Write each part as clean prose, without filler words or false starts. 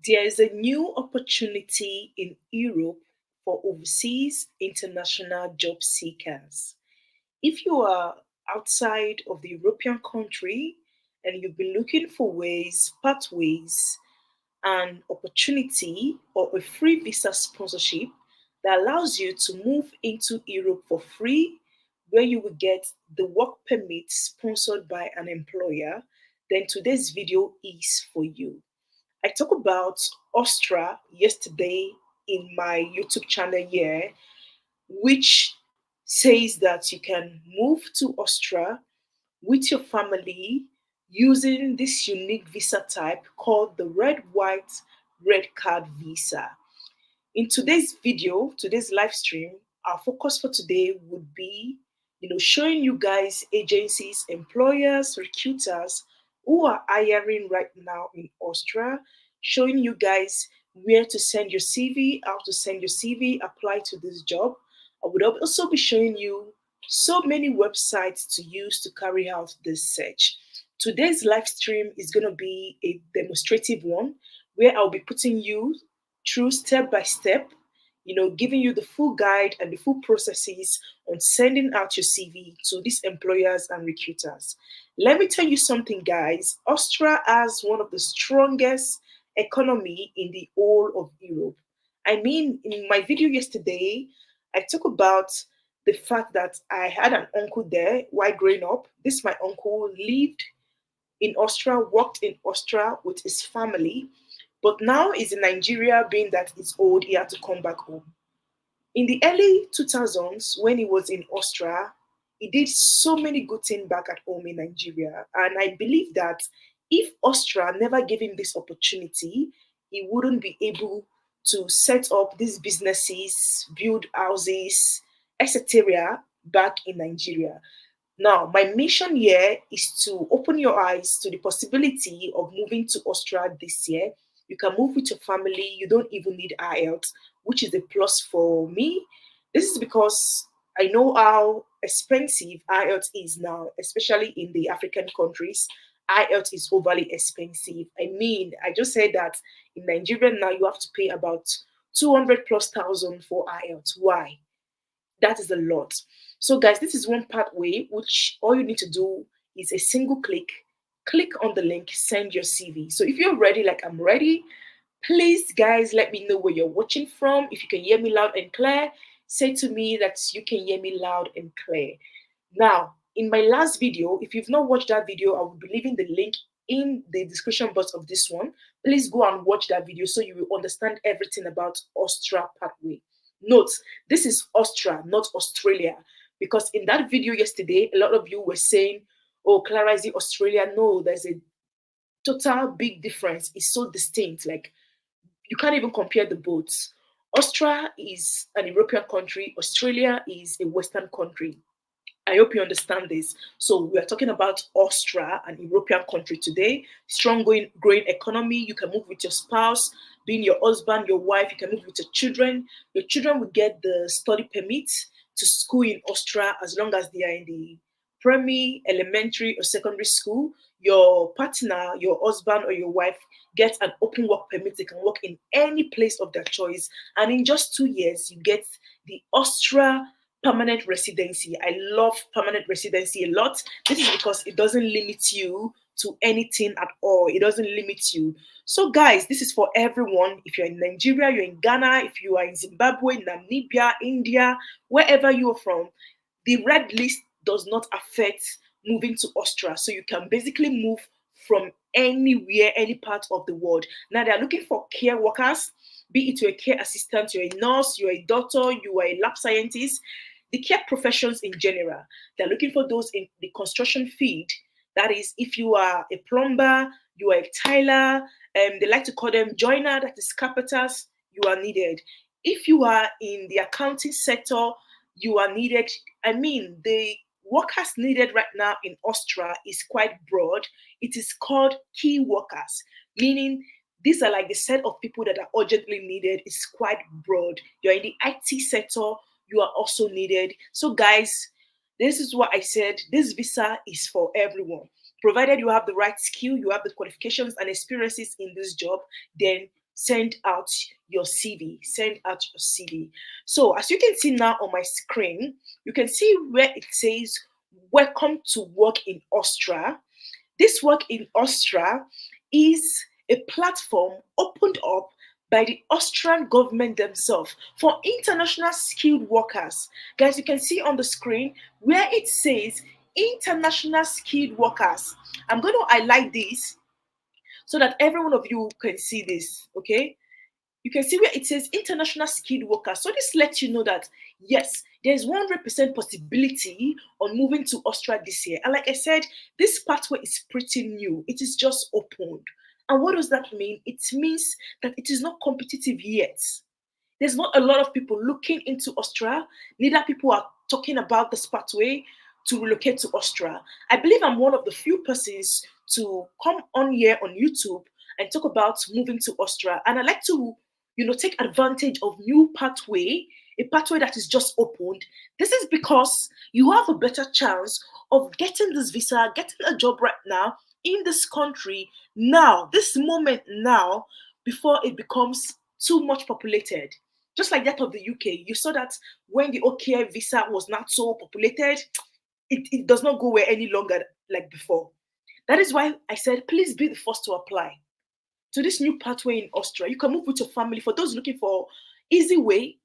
There is a new opportunity in Europe for overseas international job seekers. If you are outside of the European country and you've been looking for ways, pathways, and opportunity or a free visa sponsorship that allows you to move into Europe for free, where you will get the work permit sponsored by an employer, then today's video is for you. I talked about Austria yesterday in my YouTube channel here, which says that you can move to Austria with your family using this unique visa type called the red card visa. In today's video, today's live stream, our focus for today would be, showing you guys agencies, employers, recruiters who are hiring right now in Austria, showing you guys where to send your CV, how to send your CV, apply to this job. I would also be showing you so many websites to use to carry out this search. Today's live stream is going to be a demonstrative one where I'll be putting you through step by step, giving you the full guide and the full processes on sending out your CV to these employers and recruiters. Let me tell you something, guys. Austria has one of the strongest economy in the whole of Europe. I mean, in my video yesterday, I talked about the fact that I had an uncle there while growing up. This my uncle lived in Austria, worked in Austria with his family, but now he's in Nigeria, being that he's old, he had to come back home. In the early 2000s, when he was in Austria, he did so many good things back at home in Nigeria. And I believe that if Austria never gave him this opportunity, he wouldn't be able to set up these businesses, build houses, etc., back in Nigeria. Now, my mission here is to open your eyes to the possibility of moving to Austria this year. You can move with your family. You don't even need IELTS, which is a plus for me. This is because I know how expensive IELTS is now, especially in the African countries. IELTS is overly expensive. I mean, I just said that in Nigeria now you have to pay about 200 plus thousand for IELTS. Why? That is a lot. So, guys, this is one pathway which all you need to do is a single click on the link, send your CV. So, if you're ready, like I'm ready, please, guys, let me know where you're watching from. If you can hear me loud and clear, say to me that you can hear me loud and clear. Now, in my last video, if you've not watched that video, I will be leaving the link in the description box of this one. Please go and watch that video so you will understand everything about Austria pathway. Note, this is Austria, not Australia. Because in that video yesterday, a lot of you were saying, oh, Clara, is it Australia? No, there's a total big difference. It's so distinct. Like, you can't even compare the boats. Austria is an European country. Australia is a Western country. I hope you understand this. So we are talking about Austria, an European country today. Strong growing economy. You can move with your spouse, being your husband, your wife. You can move with your children. Your children will get the study permit to school in Austria as long as they are in the primary, elementary, or secondary school. Your partner, your husband, or your wife gets an open work permit. They can work in any place of their choice. And in just 2 years, you get the Austria permanent residency. I love permanent residency a lot. This is because it doesn't limit you to anything at all. It doesn't limit you. So, guys, this is for everyone. If you're in Nigeria, you're in Ghana, if you are in Zimbabwe, Namibia, India, wherever you are from, the red list does not affect moving to Austria. So you can basically move from anywhere, any part of the world. Now they're looking for care workers, be it you're a care assistant, you're a nurse, you're a doctor, you are a lab scientist, the care professions in general. They're looking for those in the construction field. That is, if you are a plumber, you are a tiler, they like to call them joiner, that is carpenters, you are needed. If you are in the accounting sector, you are needed. I mean, the workers needed right now in Austria is quite broad. It is called key workers, meaning these are like the set of people that are urgently needed. It's quite broad. You're in the IT sector, you are also needed. So, guys, this is what I said. This visa is for everyone. Provided you have the right skill, you have the qualifications and experiences in this job, then send out your CV. Send out your CV. So as you can see now on my screen, you can see where it says welcome to work in Austria. This work in Austria is a platform opened up by the Austrian government themselves for international skilled workers. Guys, you can see on the screen where it says international skilled workers. I'm going to highlight this so that every one of you can see this, okay? You can see where it says international skilled workers. So this lets you know that yes, there's 100% possibility on moving to Austria this year. And like I said, this pathway is pretty new. It is just opened. And what does that mean? It means that it is not competitive yet. There's not a lot of people looking into Austria. Neither people are talking about this pathway to relocate to Austria. I believe I'm one of the few persons to come on here on YouTube and talk about moving to Austria. And I like to, take advantage of new pathway, a pathway that is just opened. This is because you have a better chance of getting this visa, getting a job right now in this country now, this moment now, before it becomes too much populated. Just like that of the UK, you saw that when the OK visa was not so populated, it does not go where any longer like before. That is why I said, please be the first to apply to this new pathway in Austria. You can move with your family. For those looking for easy way,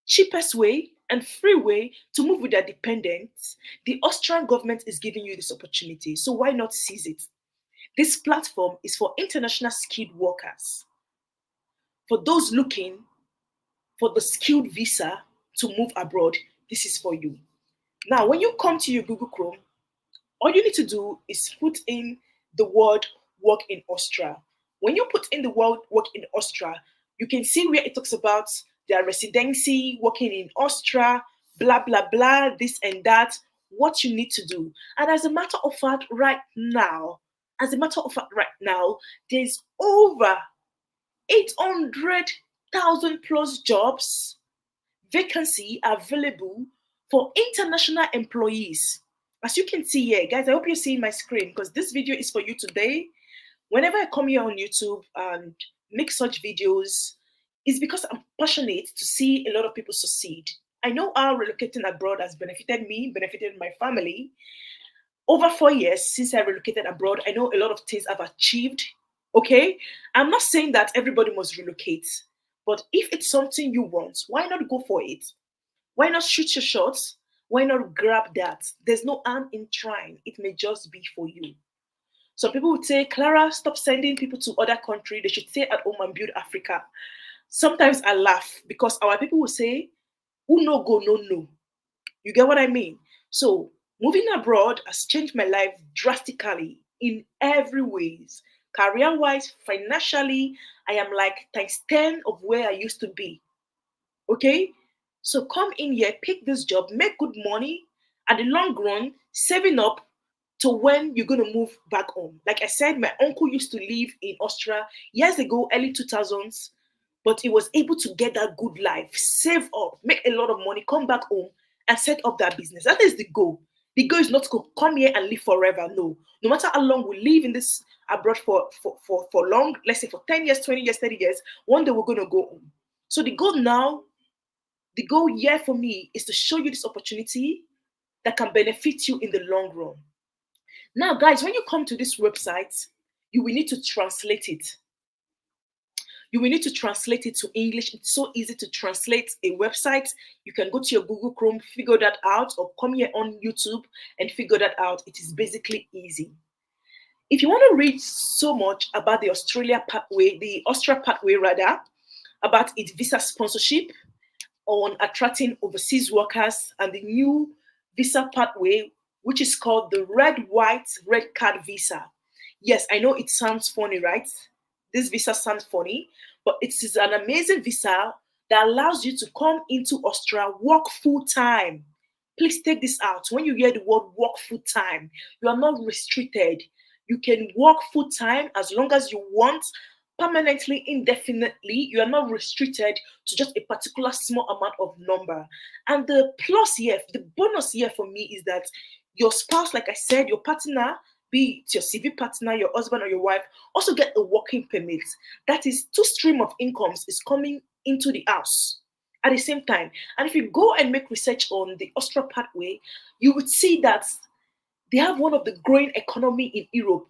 cheapest way, and free way to move with their dependents, the Austrian government is giving you this opportunity. So why not seize it? This platform is for international skilled workers. For those looking for the skilled visa to move abroad, this is for you. Now, when you come to your Google Chrome, all you need to do is put in the word work in Austria. When you put in the word work in Austria, you can see where it talks about their residency, working in Austria, blah, blah, blah, this and that, what you need to do. And as a matter of fact, right now, there's over 800,000 plus jobs vacancy available for international employees. As you can see here, guys, I hope you're seeing my screen because this video is for you today. Whenever I come here on YouTube and make such videos, it's because I'm passionate to see a lot of people succeed. I know how relocating abroad has benefited me, benefited my family. Over 4 years since I relocated abroad, I know a lot of things I've achieved. Okay, I'm not saying that everybody must relocate, but if it's something you want, why not go for it? Why not shoot your shots? Why not grab that? There's no harm in trying. It may just be for you. Some people would say, Clara, stop sending people to other countries. They should stay at home and build Africa. Sometimes I laugh because our people will say, who no go, no no. You get what I mean? So moving abroad has changed my life drastically in every ways. Career-wise, financially, I am like times 10 of where I used to be. Okay? So come in here, pick this job, make good money, at the long run, saving up to when you're going to move back home. Like I said, my uncle used to live in Austria years ago, early 2000s, but he was able to get that good life, save up, make a lot of money, come back home and set up that business. That is the goal. The goal is not to come here and live forever. No. No matter how long we live in this abroad for long, let's say for 10 years, 20 years, 30 years, one day we're going to go home. So the goal here for me is to show you this opportunity that can benefit you in the long run. Now, guys, when you come to this website, you will need to translate it. You will need to translate it to English. It's so easy to translate a website. You can go to your Google Chrome, figure that out, or come here on YouTube and figure that out. It is basically easy. If you want to read so much about the Austria pathway rather, about its visa sponsorship, on attracting overseas workers and the new visa pathway, which is called the red card visa. Yes, I know it sounds funny, right? This visa sounds funny, but it is an amazing visa that allows you to come into Austria, work full time. Please take this out. When you hear the word work full time, you are not restricted. You can work full time as long as you want, permanently, indefinitely. You are not restricted to just a particular small amount of number. And the plus here, the bonus here for me is that your spouse, like I said, your partner be it your CV partner, your husband or your wife, also get a working permit. That is two stream of incomes is coming into the house at the same time. And if you go and make research on the Austria pathway, you would see that they have one of the growing economy in Europe,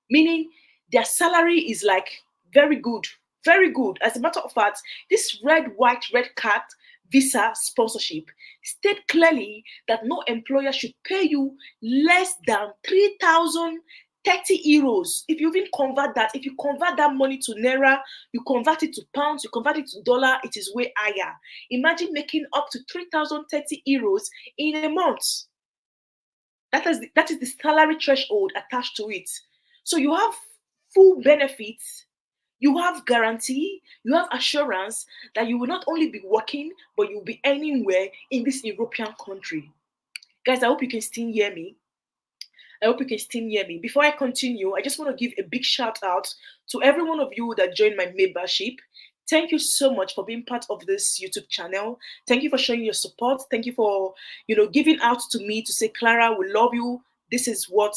meaning their salary is like very good, very good. As a matter of fact, this red card visa sponsorship state clearly that no employer should pay you less than 3,030 euros. If you even convert that, if you convert that money to naira, you convert it to pounds, you convert it to dollar, it is way higher. Imagine making up to 3,030 euros in a month. That is the salary threshold attached to it. So you have full benefits, you have guarantee, you have assurance that you will not only be working, but you'll be anywhere in this European country. Guys, I hope you can still hear me. I hope you can still hear me. Before I continue, I just want to give a big shout out to every one of you that joined my membership. Thank you so much for being part of this YouTube channel. Thank you for showing your support. Thank you for, giving out to me to say, Clara, we love you. This is what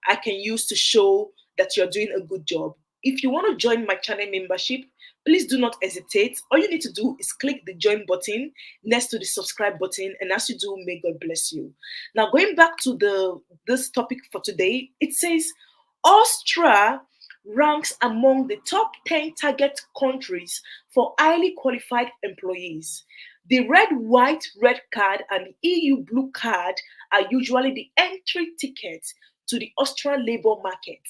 I can use to show that you're doing a good job. If you want to join my channel membership, please do not hesitate. All you need to do is click the join button next to the subscribe button, and as you do, may God bless you. Now, going back to this topic for today, it says Austria ranks among the top 10 target countries for highly qualified employees. The red card and the EU blue card are usually the entry ticket to the Austrian labor market.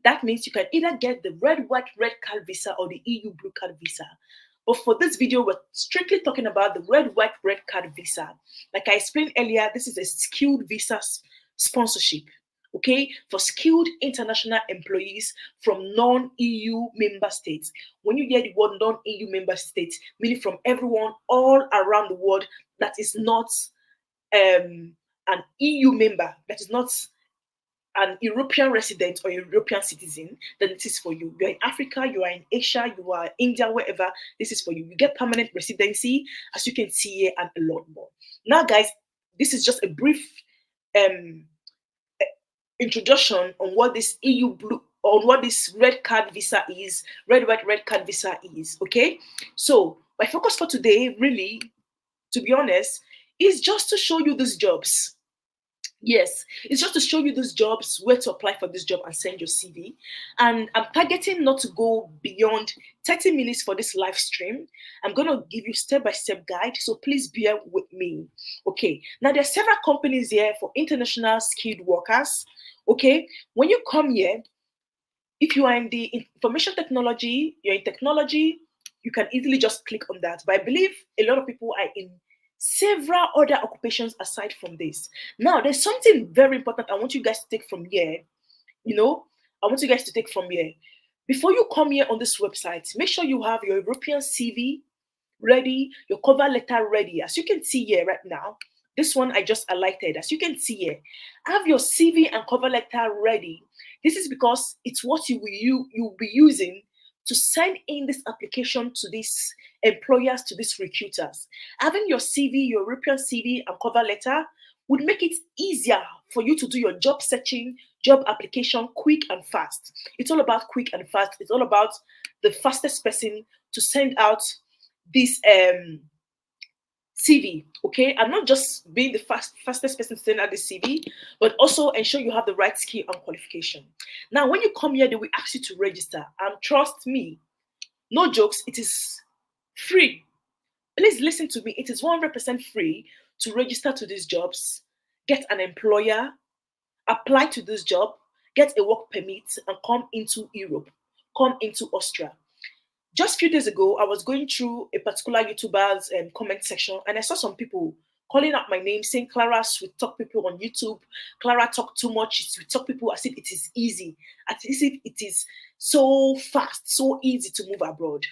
That means you can either get the red card visa or the EU blue card visa. But for this video, we're strictly talking about the red card visa. Like I explained earlier, this is a skilled visa sponsorship, okay, for skilled international employees from non-EU member states. When you hear the word non-EU member states, meaning from everyone all around the world that is not an EU member, that is not an European resident or European citizen, then it is for you. You're in Africa, you are in Asia, you are in India, wherever, this is for you. You get permanent residency, as you can see here, and a lot more. Now, guys, this is just a brief introduction on what this EU blue, on what this red card visa is, red card visa is, okay? So my focus for today, really, to be honest, is just to show you these jobs. Yes, it's just to show you these jobs, where to apply for this job and send your CV. And I'm targeting not to go beyond 30 minutes for this live stream. I'm going to give you step-by-step guide, so please bear with me. Okay, now there are several companies here for international skilled workers. Okay, when you come here, if you are in the information technology, you're in technology, you can easily just click on that. But I believe a lot of people are in several other occupations aside from this. Now, there's something very important I want you guys to take from here. I want you guys to take from here. Before you come here on this website, make sure you have your European CV ready, your cover letter ready. As you can see here right now, this one I just highlighted. As you can see here, have your CV and cover letter ready. This is because it's what you'll be using to send in this application to these employers, to these recruiters. Having your CV, your European CV and cover letter would make it easier for you to do your job searching, job application quick and fast. It's all about quick and fast. It's all about the fastest person to send out this CV, okay? And not just being the fastest person to send out the CV, but also ensure you have the right skill and qualification. Now, when you come here, they will ask you to register. And trust me, no jokes, it is free. Please listen to me. It is 100% free to register to these jobs, get an employer, apply to this job, get a work permit, and come into Europe, come into Austria. Just a few days ago, I was going through a particular YouTuber's comment section, and I saw some people calling out my name, saying Clara sweet talk people on YouTube. Clara talk too much. Sweet talk people as if it is easy, as if it is so fast, so easy to move abroad.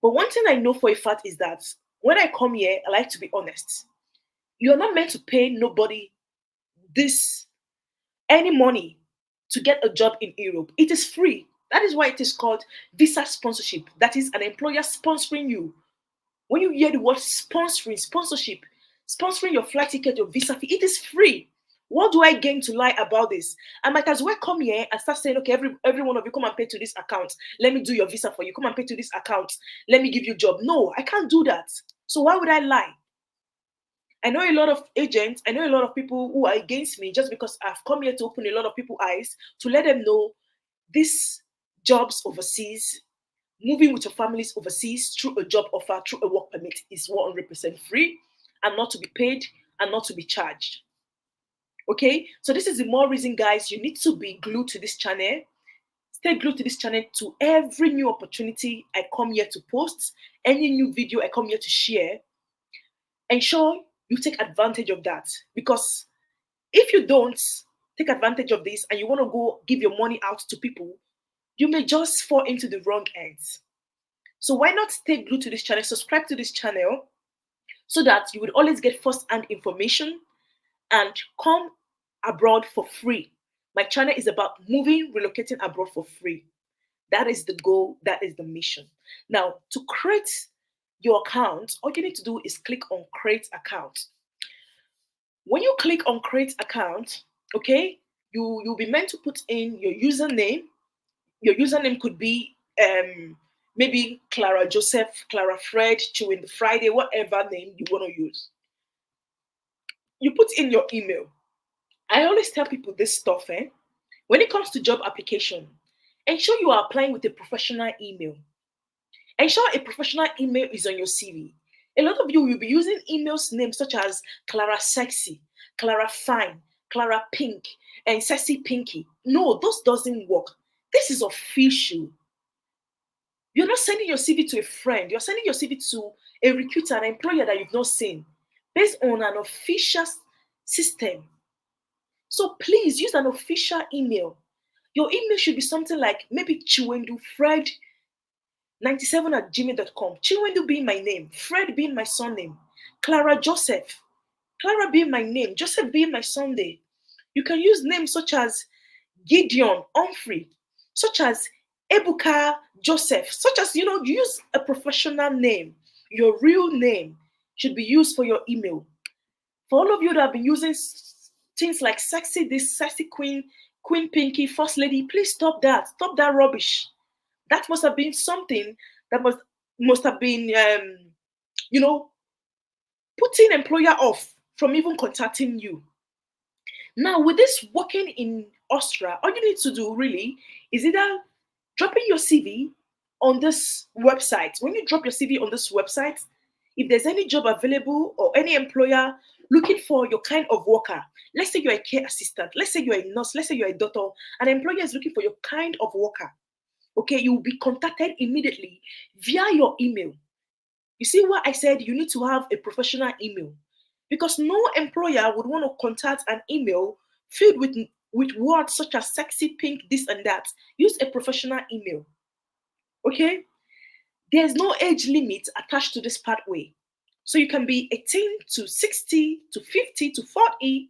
But one thing I know for a fact is that when I come here, I like to be honest. You are not meant to pay nobody any money to get a job in Europe. It is free. That is why it is called visa sponsorship. That is an employer sponsoring you. When you hear the word sponsorship, sponsoring your flight ticket, your visa fee, it is free. What do I gain to lie about this? I might as well come here and start saying, okay, every one of you come and pay to this account. Let me do your visa for you. Come and pay to this account. Let me give you a job. No, I can't do that. So why would I lie? I know a lot of agents, I know a lot of people who are against me just because I've come here to open a lot of people's eyes to let them know these jobs overseas, moving with your families overseas through a job offer, through a work permit is 100% free and not to be paid and not to be charged. Okay, so this is the more reason, guys, you need to be glued to this channel. Stay glued to this channel to every new opportunity I come here to post, any new video I come here to share. Ensure you take advantage of that, because if you don't take advantage of this and you want to go give your money out to people, you may just fall into the wrong hands. So why not stay glued to this channel, subscribe to this channel so that you would always get first-hand information and come abroad for free. My channel is about moving, relocating abroad for free. That is the goal, that is the mission. Now, to create your account, all you need to do is click on create account. When you click on create account, okay, you'll be meant to put in your username. Your username could be maybe Clara Joseph, Clara Fred, Chewing the Friday, whatever name you want to use. You put in your email. I always tell people this stuff, when it comes to job application, ensure you are applying with a professional email. Ensure a professional email is on your CV. A lot of you will be using emails names such as Clara Sexy, Clara Fine, Clara Pink, and Sexy Pinky. No, those doesn't work. This is official. You're not sending your CV to a friend. You're sending your CV to a recruiter, an employer that you've not seen, based on an official system. So please use an official email. Your email should be something like maybe chiwendufred97@gmail.com. Chiwendu being my name, Fred being my surname, Clara Joseph, Clara being my name, Joseph being my Sunday. You can use names such as Gideon Humphrey, such as Ebuka Joseph, such as, use a professional name. Your real name should be used for your email. For all of you that have been using things like sexy this, sexy queen, Queen Pinky, First Lady, please stop that. Stop that rubbish. That must have been something that must have been, putting employer off from even contacting you. Now, with this working in Austria, all you need to do really is either dropping your CV on this website. When you drop your CV on this website, if there's any job available or any employer looking for your kind of worker, let's say you're a care assistant, let's say you're a nurse, let's say you're a doctor, an employer is looking for your kind of worker, okay, you will be contacted immediately via your email. You see what I said? You need to have a professional email, because no employer would want to contact an email filled with words such as sexy, pink, this and that. Use a professional email. Okay? There's no age limit attached to this pathway. So you can be 18 to 60 to 50 to 40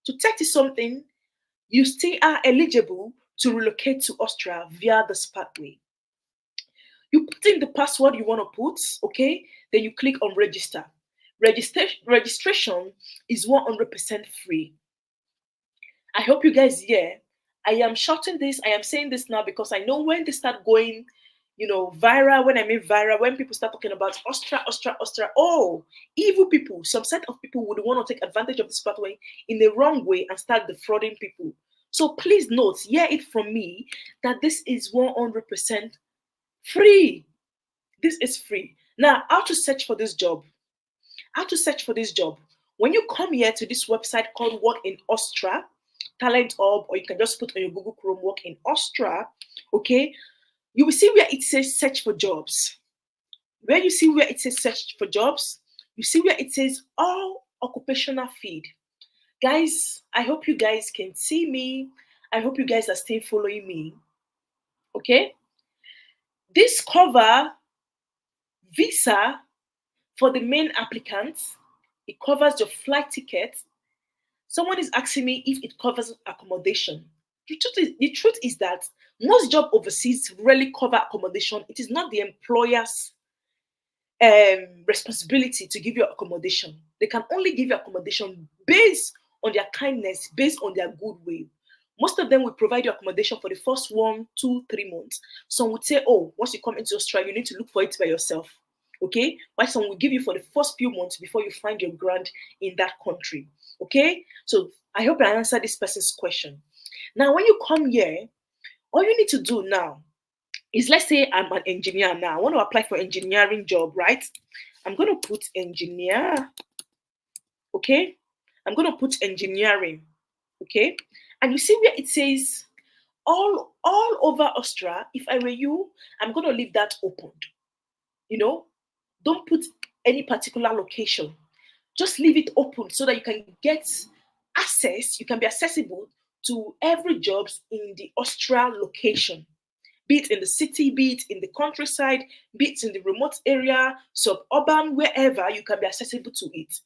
to 30 something. You still are eligible to relocate to Austria via this pathway. You put in the password you want to put, okay? Then you click on register. Registration is 100% free. I hope you guys hear. I am shouting this, I am saying this now because I know when they start going, viral, when I mean viral, when people start talking about Austria, oh, evil people, some set of people would want to take advantage of this pathway in the wrong way and start defrauding people. So please note, hear it from me, that this is 100% free. This is free. Now, how to search for this job? How to search for this job? When you come here to this website called Work in Austria, Talent Hub, or you can just put on your Google Chrome Work in Austria, okay, you will see where it says search for jobs. Where you see where it says search for jobs, you see where it says all occupational feed. Guys, I hope you guys can see me. I hope you guys are still following me. Okay? This cover visa for the main applicants. It covers your flight ticket. Someone is asking me if it covers accommodation. The truth is that most job overseas rarely cover accommodation. It is not the employer's responsibility to give you accommodation. They can only give you accommodation based on their kindness, based on their goodwill. Most of them will provide you accommodation for the first 1, 2, 3 months. Some would say, oh, once you come into Australia, you need to look for it by yourself. Okay? While some will give you for the first few months before you find your grant in that country. Okay? So I hope I answered this person's question. Now, when you come here, all you need to do now is, let's say I'm an engineer now. I want to apply for engineering job, right? I'm going to put engineer. Okay? I'm going to put engineering. Okay? And you see where it says all over Austria. If I were you, I'm going to leave that opened. You know, don't put any particular location. Just leave it open so that you can get access, you can be accessible to every jobs in the Austria location, be it in the city, be it in the countryside, be it in the remote area, suburban, wherever, you can be accessible to it.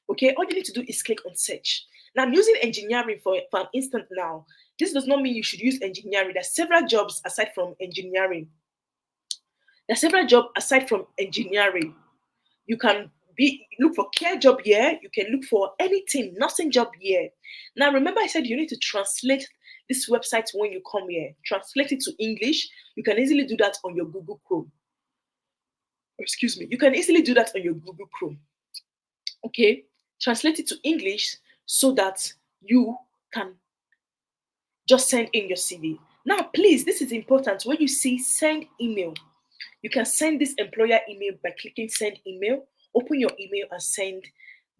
Okay, all you need to do is click on search. Now I'm using engineering for an instant now. This does not mean you should use engineering. There's several jobs aside from engineering. There's several jobs aside from engineering. You can look for care job here. You can look for anything, nursing job here. Now remember I said you need to translate this website when you come here. Translate it to English. You can easily do that on your Google Chrome. Excuse me. You can easily do that on your Google Chrome. Okay, translate it to English so that you can just send in your CV. Now, please, this is important. When you see send email, you can send this employer email by clicking send email. Open your email and send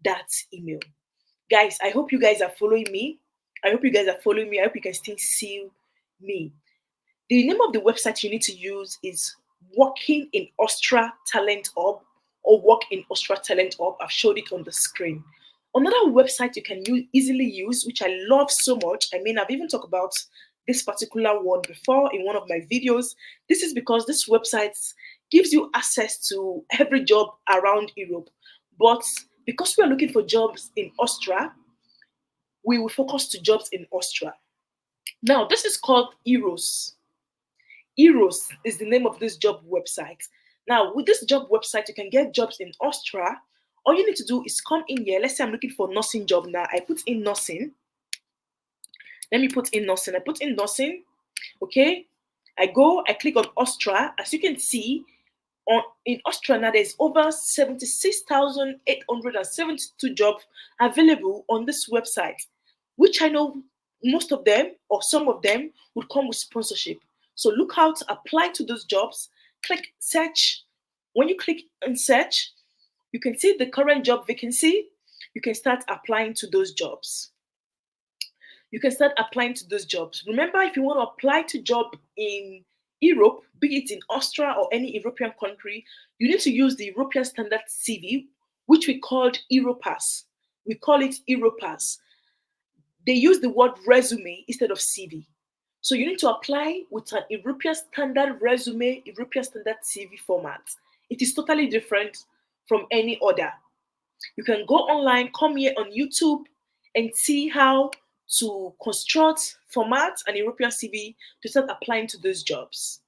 that email. Guys, I hope you guys are following me. I hope you guys are following me. I hope you can still see me. The name of the website you need to use is Working in Austria Talent Hub, or Work in Austria Talent Hub. I've showed it on the screen. Another website you can easily use, which I love so much. I mean, I've even talked about this particular one before in one of my videos. This is because this website gives you access to every job around Europe. But because we are looking for jobs in Austria, we will focus to jobs in Austria. Now, this is called Eros. Eros is the name of this job website. Now, with this job website, you can get jobs in Austria. All you need to do is come in here. Let's say I'm looking for nursing job now. I put in nursing. Let me put in nursing. I put in nursing. Okay. I click on Austria. As you can see, in Austria now, there's over 76,872 jobs available on this website, which I know most of them or some of them would come with sponsorship. So look out to apply to those jobs. Click search. When you click on search, you can see the current job vacancy. You can start applying to those jobs. You can start applying to those jobs. Remember, if you want to apply to job in Europe, be it in Austria or any European country, you need to use the European Standard CV, which we called Europass. We call it Europass. They use the word resume instead of CV. So you need to apply with an European Standard resume, European Standard CV format. It is totally different from any other. You can go online, come here on YouTube, and see how to construct, format an European CV to start applying to those jobs.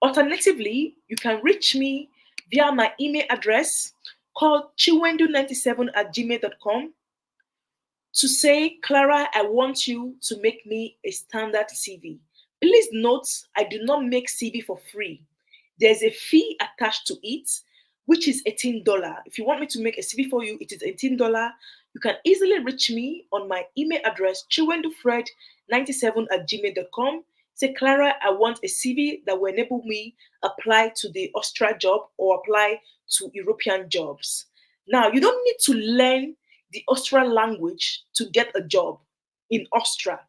Alternatively, you can reach me via my email address called chiwendu97@gmail.com to say, Clara, I want you to make me a standard CV. Please note, I do not make CV for free. There's a fee attached to it, which is $18. If you want me to make a CV for you, it is $18. You can easily reach me on my email address, chiwendufred97@gmail.com. Say, Clara, I want a CV that will enable me apply to the Austria job or apply to European jobs. Now, you don't need to learn the Austrian language to get a job in Austria.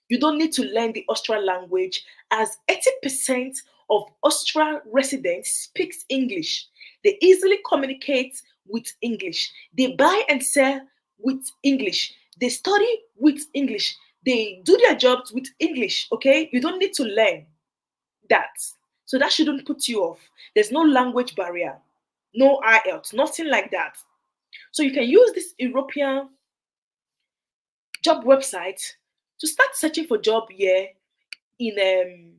You don't need to learn the Austrian language, as 80% of Austria residents speaks English. They easily communicate with English. They buy and sell with English. They study with English. They do their jobs with English, okay? You don't need to learn that. So that shouldn't put you off. There's no language barrier, no IELTS, nothing like that. So you can use this European job website to start searching for job here in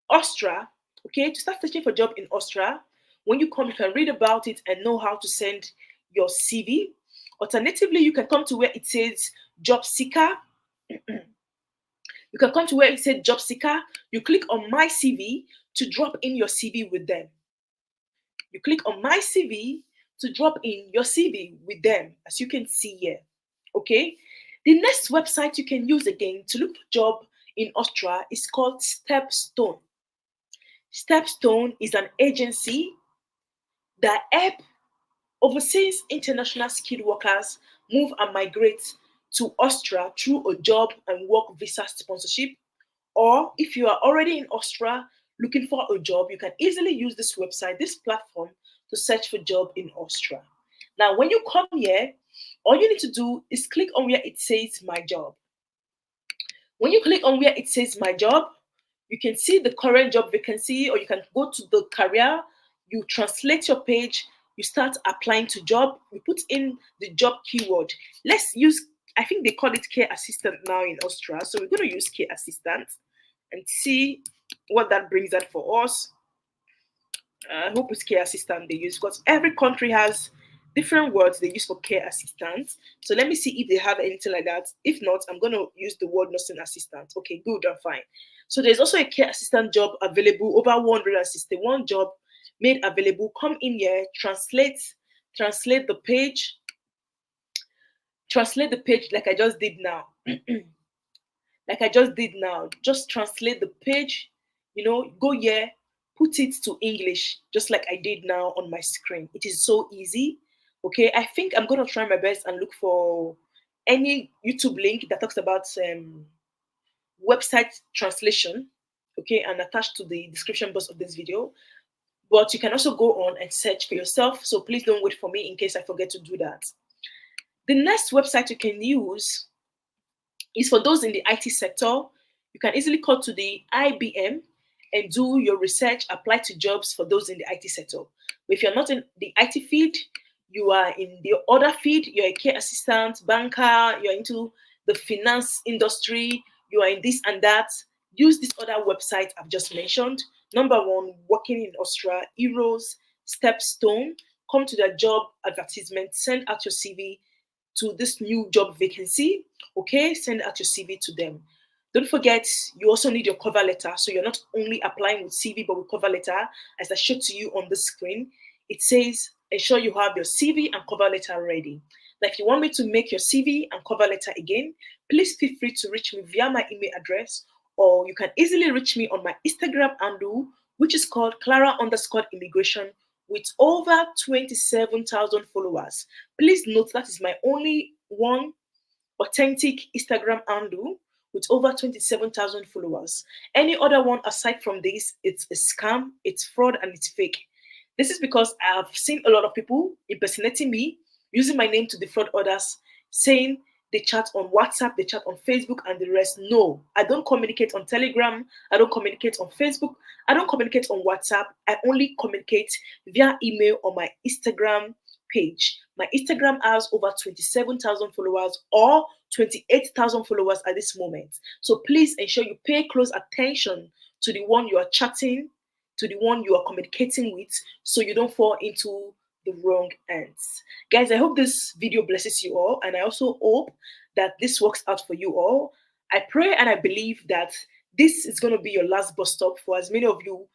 Austria. Okay, to start searching for job in Austria. When you come, you can read about it and know how to send your CV. Alternatively, you can come to where it says job seeker. You can come to where it says job seeker. You click on my CV to drop in your CV with them. You click on my CV to drop in your CV with them, as you can see here. Okay. The next website you can use again to look for job in Austria is called Stepstone. Stepstone is an agency that help overseas international skilled workers move and migrate to Austria through a job and work visa sponsorship. Or if you are already in Austria looking for a job, you can easily use this website, this platform, to search for job in Austria. Now, when you come here, all you need to do is click on where it says my job. When you click on where it says my job, you can see the current job vacancy, or you can go to the career, you translate your page, you start applying to job, you put in the job keyword. Let's use, I think they call it care assistant now in Austria. So we're going to use care assistant and see what that brings out for us. I hope it's care assistant they use, because every country has different words they use for care assistant. So let me see if they have anything like that. If not, I'm going to use the word nursing assistant. Okay, good, I'm fine. So there's also a care assistant job available, over 161 job made available. Come in here, translate the page, like I just did now. Just translate the page, go here, put it to English, just like I did now on my screen. It is so easy. Okay, I think I'm going to try my best and look for any YouTube link that talks about website translation, okay, and attached to the description box of this video. But you can also go on and search for yourself, so please don't wait for me in case I forget to do that. The next website you can use is for those in the IT sector. You can easily call to the IBM and do your research, apply to jobs for those in the IT sector. But if you're not in the IT field, you are in the other field, you're a care assistant, banker, you're into the finance industry, you are in this and that, use this other website I've just mentioned. Number one, working in Austria, Euros, Stepstone. Come to their job advertisement, send out your CV to this new job vacancy. Okay, send out your CV to them. Don't forget, you also need your cover letter. So you're not only applying with CV, but with cover letter, as I showed to you on the screen. It says, ensure you have your CV and cover letter ready. Now, if you want me to make your CV and cover letter again, please feel free to reach me via my email address, or you can easily reach me on my Instagram handle, which is called Clara_immigration, with over 27,000 followers. Please note that is my only one authentic Instagram handle with over 27,000 followers. Any other one aside from this, it's a scam, it's fraud, and it's fake. This is because I have seen a lot of people impersonating me, using my name to defraud others, saying they chat on WhatsApp, they chat on Facebook, and the rest. No, I don't communicate on Telegram, I don't communicate on Facebook, I don't communicate on WhatsApp. I only communicate via email on my Instagram page. My Instagram has over 27,000 followers, or 28,000 followers at this moment. So please ensure you pay close attention to the one you are chatting, to the one you are communicating with, so you don't fall into the wrong hands. Guys, I hope this video blesses you all, and I also hope that this works out for you all. I pray and I believe that this is going to be your last bus stop for as many of you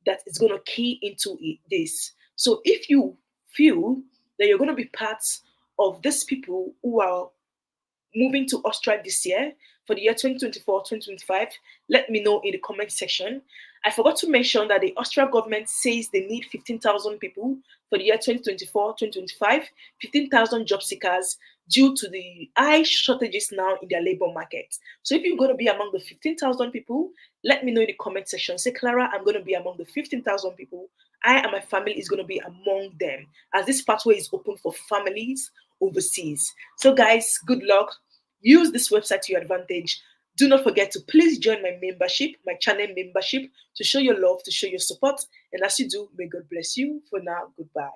that is going to key into this. So if you feel that you're going to be part of these people who are moving to Austria this year for the year 2024-2025, let me know in the comment section. I forgot to mention that the Austria government says they need 15,000 people for the year 2024-2025, 15,000 job seekers due to the high shortages now in their labor market. So if you're going to be among the 15,000 people, let me know in the comment section. Say, Clara, I'm going to be among the 15,000 people. I and my family is going to be among them, as this pathway is open for families overseas. So guys, good luck. Use this website to your advantage. Do not forget to please join my membership, my channel membership, to show your love, to show your support. And as you do, may God bless you. For now, goodbye.